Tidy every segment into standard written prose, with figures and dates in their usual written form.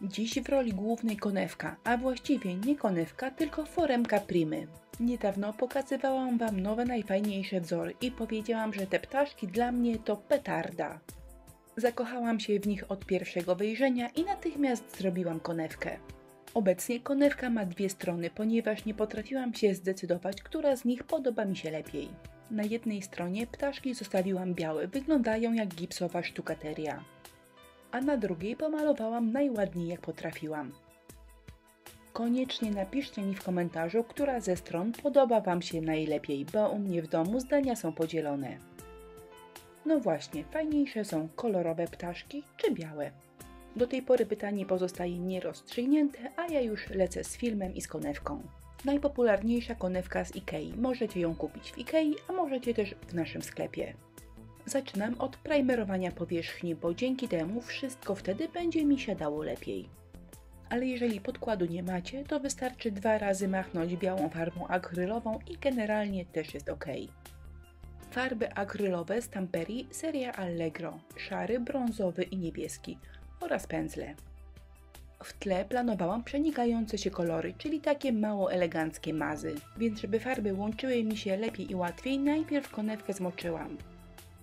Dziś w roli głównej konewka, a właściwie nie konewka, tylko foremka Primy. Niedawno pokazywałam Wam nowe najfajniejsze wzory i powiedziałam, że te ptaszki dla mnie to petarda. Zakochałam się w nich od pierwszego wejrzenia i natychmiast zrobiłam konewkę. Obecnie konewka ma dwie strony, ponieważ nie potrafiłam się zdecydować, która z nich podoba mi się lepiej. Na jednej stronie ptaszki zostawiłam białe, wyglądają jak gipsowa sztukateria. A na drugiej pomalowałam najładniej jak potrafiłam. Koniecznie napiszcie mi w komentarzu, która ze stron podoba Wam się najlepiej, bo u mnie w domu zdania są podzielone. No właśnie, fajniejsze są kolorowe ptaszki czy białe? Do tej pory pytanie pozostaje nierozstrzygnięte, a ja już lecę z filmem i z konewką. Najpopularniejsza konewka z Ikei. Możecie ją kupić w Ikei, a możecie też w naszym sklepie. Zaczynam od primerowania powierzchni, bo dzięki temu wszystko wtedy będzie mi siadało lepiej. Ale jeżeli podkładu nie macie, to wystarczy 2 razy machnąć białą farbą akrylową i generalnie też jest ok. Farby akrylowe z Tamperi seria Allegro, szary, brązowy i niebieski oraz pędzle. W tle planowałam przenikające się kolory, czyli takie mało eleganckie mazy, więc żeby farby łączyły mi się lepiej i łatwiej, najpierw konewkę zmoczyłam.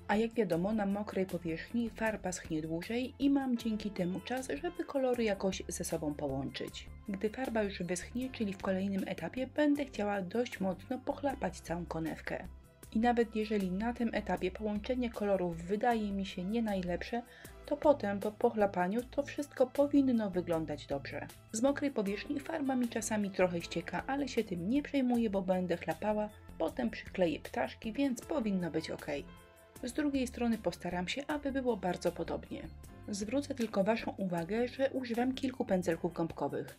A jak wiadomo, na mokrej powierzchni farba schnie dłużej i mam dzięki temu czas, żeby kolory jakoś ze sobą połączyć. Gdy farba już wyschnie, czyli w kolejnym etapie, będę chciała dość mocno pochlapać całą konewkę. I nawet jeżeli na tym etapie połączenie kolorów wydaje mi się nie najlepsze, to potem po pochlapaniu to wszystko powinno wyglądać dobrze. Z mokrej powierzchni farba mi czasami trochę ścieka, ale się tym nie przejmuję, bo będę chlapała, potem przykleję ptaszki, więc powinno być ok. Z drugiej strony postaram się, aby było bardzo podobnie. Zwrócę tylko Waszą uwagę, że używam kilku pędzelków gąbkowych.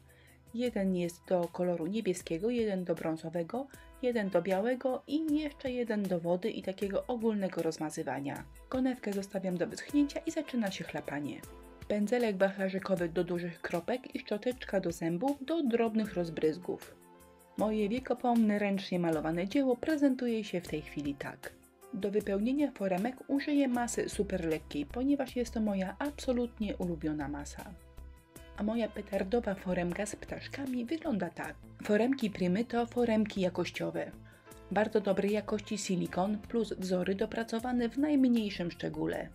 Jeden jest do koloru niebieskiego, jeden do brązowego, jeden do białego i jeszcze jeden do wody i takiego ogólnego rozmazywania. Konewkę zostawiam do wyschnięcia i zaczyna się chlapanie. Pędzelek wachlarzykowy do dużych kropek i szczoteczka do zębów do drobnych rozbryzgów. Moje wiekopomne ręcznie malowane dzieło prezentuje się w tej chwili tak. Do wypełnienia foremek użyję masy super lekkiej, ponieważ jest to moja absolutnie ulubiona masa. A moja petardowa foremka z ptaszkami wygląda tak. Foremki Primy to foremki jakościowe. Bardzo dobrej jakości silikon plus wzory dopracowane w najmniejszym szczególe.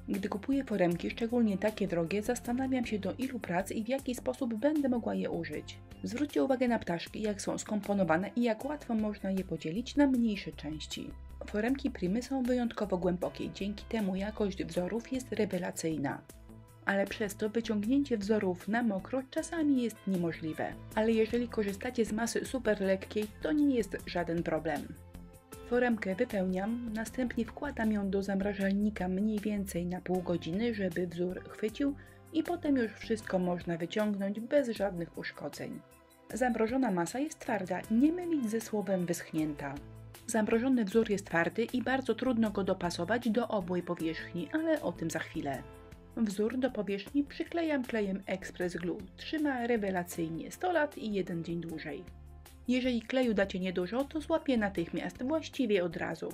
Gdy kupuję foremki, szczególnie takie drogie, zastanawiam się do ilu prac i w jaki sposób będę mogła je użyć. Zwróćcie uwagę na ptaszki, jak są skomponowane i jak łatwo można je podzielić na mniejsze części. Foremki Primy są wyjątkowo głębokie, dzięki temu jakość wzorów jest rewelacyjna. Ale przez to wyciągnięcie wzorów na mokro czasami jest niemożliwe. Ale jeżeli korzystacie z masy super lekkiej, to nie jest żaden problem. Foremkę wypełniam, następnie wkładam ją do zamrażalnika mniej więcej na pół godziny, żeby wzór chwycił i potem już wszystko można wyciągnąć bez żadnych uszkodzeń. Zamrożona masa jest twarda, nie mylić ze słowem wyschnięta. Zamrożony wzór jest twardy i bardzo trudno go dopasować do obłej powierzchni, ale o tym za chwilę. Wzór do powierzchni przyklejam klejem Express Glue. Trzyma rewelacyjnie 100 lat i 1 dzień dłużej. Jeżeli kleju dacie niedużo, to złapie natychmiast, właściwie od razu.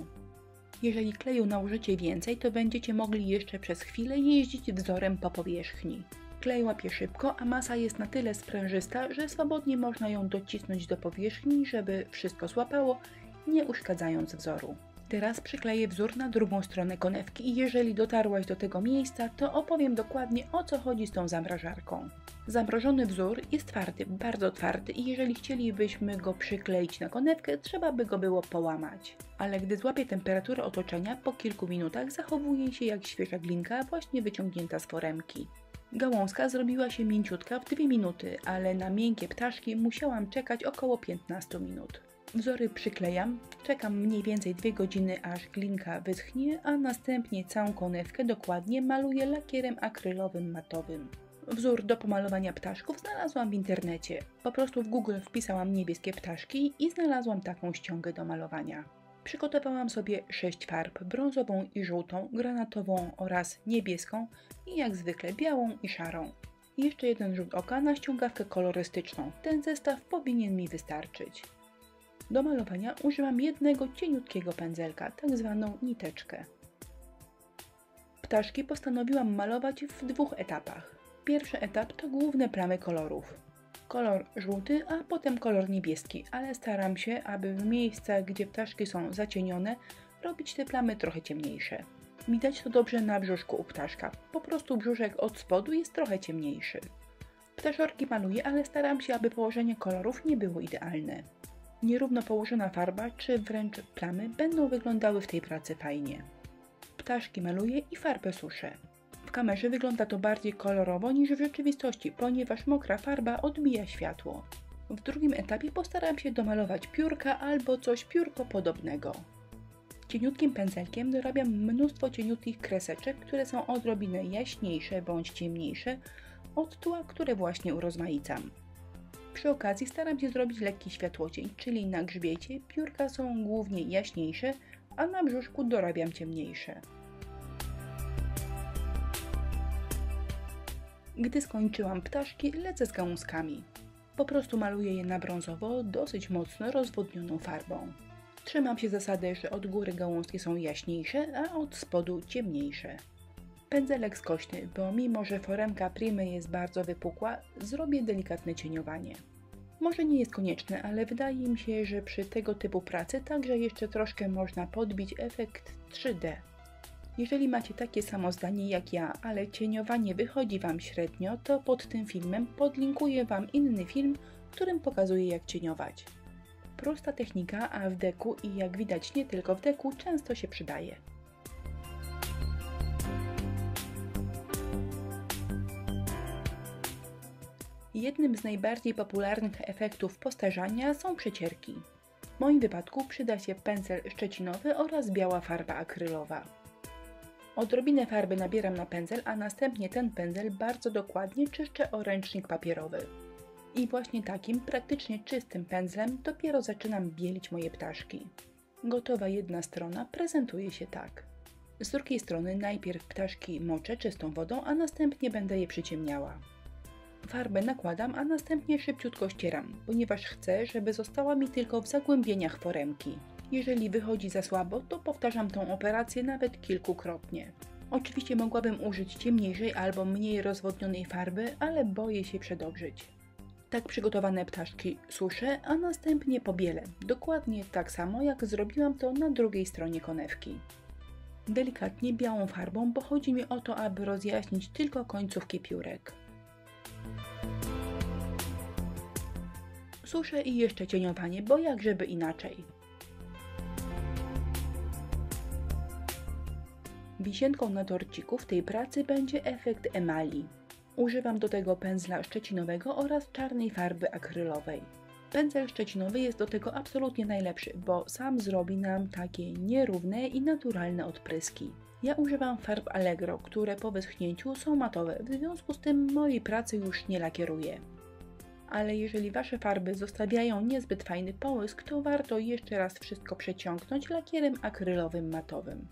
Jeżeli kleju nałożycie więcej, to będziecie mogli jeszcze przez chwilę jeździć wzorem po powierzchni. Klej łapie szybko, a masa jest na tyle sprężysta, że swobodnie można ją docisnąć do powierzchni, żeby wszystko złapało, nie uszkadzając wzoru. Teraz przykleję wzór na drugą stronę konewki i jeżeli dotarłaś do tego miejsca, to opowiem dokładnie o co chodzi z tą zamrażarką. Zamrożony wzór jest twardy, bardzo twardy i jeżeli chcielibyśmy go przykleić na konewkę, trzeba by go było połamać. Ale gdy złapie temperaturę otoczenia, po kilku minutach zachowuje się jak świeża glinka właśnie wyciągnięta z foremki. Gałązka zrobiła się mięciutka w 2 minuty, ale na miękkie ptaszki musiałam czekać około 15 minut. Wzory przyklejam, czekam mniej więcej 2 godziny aż glinka wyschnie, a następnie całą konewkę dokładnie maluję lakierem akrylowym matowym. Wzór do pomalowania ptaszków znalazłam w internecie. Po prostu w Google wpisałam niebieskie ptaszki i znalazłam taką ściągę do malowania. Przygotowałam sobie 6 farb, brązową i żółtą, granatową oraz niebieską i jak zwykle białą i szarą. I jeszcze jeden rzut oka na ściągawkę kolorystyczną. Ten zestaw powinien mi wystarczyć. Do malowania używam jednego cieniutkiego pędzelka, tak zwaną niteczkę. Ptaszki postanowiłam malować w 2 etapach. Pierwszy etap to główne plamy kolorów. Kolor żółty, a potem kolor niebieski, ale staram się, aby w miejscach, gdzie ptaszki są zacienione, robić te plamy trochę ciemniejsze. Widać to dobrze na brzuszku u ptaszka, po prostu brzuszek od spodu jest trochę ciemniejszy. Ptaszorki maluję, ale staram się, aby położenie kolorów nie było idealne. Nierówno położona farba, czy wręcz plamy będą wyglądały w tej pracy fajnie. Ptaszki maluję i farbę suszę. W kamerze wygląda to bardziej kolorowo niż w rzeczywistości, ponieważ mokra farba odbija światło. W drugim etapie postaram się domalować piórka albo coś piórko podobnego. Cieniutkim pędzelkiem dorabiam mnóstwo cieniutkich kreseczek, które są odrobinę jaśniejsze bądź ciemniejsze od tła, które właśnie urozmaicam. Przy okazji staram się zrobić lekki światłocień, czyli na grzbiecie piórka są głównie jaśniejsze, a na brzuszku dorabiam ciemniejsze. Gdy skończyłam ptaszki, lecę z gałązkami. Po prostu maluję je na brązowo, dosyć mocno rozwodnioną farbą. Trzymam się zasady, że od góry gałązki są jaśniejsze, a od spodu ciemniejsze. Pędzelek skośny, bo mimo że foremka Primy jest bardzo wypukła, zrobię delikatne cieniowanie. Może nie jest konieczne, ale wydaje mi się, że przy tego typu pracy także jeszcze troszkę można podbić efekt 3D. Jeżeli macie takie samo zdanie jak ja, ale cieniowanie wychodzi Wam średnio, to pod tym filmem podlinkuję Wam inny film, w którym pokazuję jak cieniować. Prosta technika, a w deku i jak widać nie tylko w deku często się przydaje. Jednym z najbardziej popularnych efektów postarzania są przecierki. W moim wypadku przyda się pędzel szczecinowy oraz biała farba akrylowa. Odrobinę farby nabieram na pędzel, a następnie ten pędzel bardzo dokładnie czyszczę o ręcznik papierowy. I właśnie takim praktycznie czystym pędzlem dopiero zaczynam bielić moje ptaszki. Gotowa jedna strona prezentuje się tak. Z drugiej strony najpierw ptaszki moczę czystą wodą, a następnie będę je przyciemniała. Farbę nakładam, a następnie szybciutko ścieram, ponieważ chcę, żeby została mi tylko w zagłębieniach foremki. Jeżeli wychodzi za słabo, to powtarzam tą operację nawet kilkukrotnie. Oczywiście mogłabym użyć ciemniejszej albo mniej rozwodnionej farby, ale boję się przedobrzyć. Tak przygotowane ptaszki suszę, a następnie pobielę, dokładnie tak samo jak zrobiłam to na drugiej stronie konewki. Delikatnie białą farbą, bo chodzi mi o to, aby rozjaśnić tylko końcówki piórek. Suszę i jeszcze cieniowanie, bo jak żeby inaczej. Wisienką na torciku w tej pracy będzie efekt emali. Używam do tego pędzla szczecinowego oraz czarnej farby akrylowej. Pędzel szczecinowy jest do tego absolutnie najlepszy, bo sam zrobi nam takie nierówne i naturalne odpryski. Ja używam farb Allegro, które po wyschnięciu są matowe, w związku z tym mojej pracy już nie lakieruję. Ale jeżeli Wasze farby zostawiają niezbyt fajny połysk, to warto jeszcze raz wszystko przeciągnąć lakierem akrylowym matowym.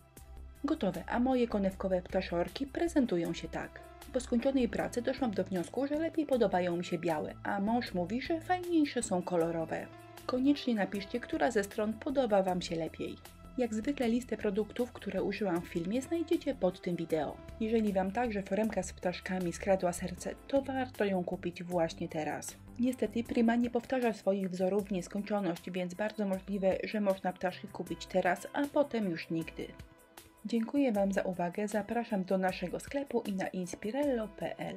Gotowe, a moje konewkowe ptaszorki prezentują się tak. Po skończonej pracy doszłam do wniosku, że lepiej podobają mi się białe, a mąż mówi, że fajniejsze są kolorowe. Koniecznie napiszcie, która ze stron podoba Wam się lepiej. Jak zwykle listę produktów, które użyłam w filmie, znajdziecie pod tym wideo. Jeżeli Wam także foremka z ptaszkami skradła serce, to warto ją kupić właśnie teraz. Niestety Prima nie powtarza swoich wzorów w nieskończoność, więc bardzo możliwe, że można ptaszki kupić teraz, a potem już nigdy. Dziękuję Wam za uwagę, zapraszam do naszego sklepu i na inspirello.pl.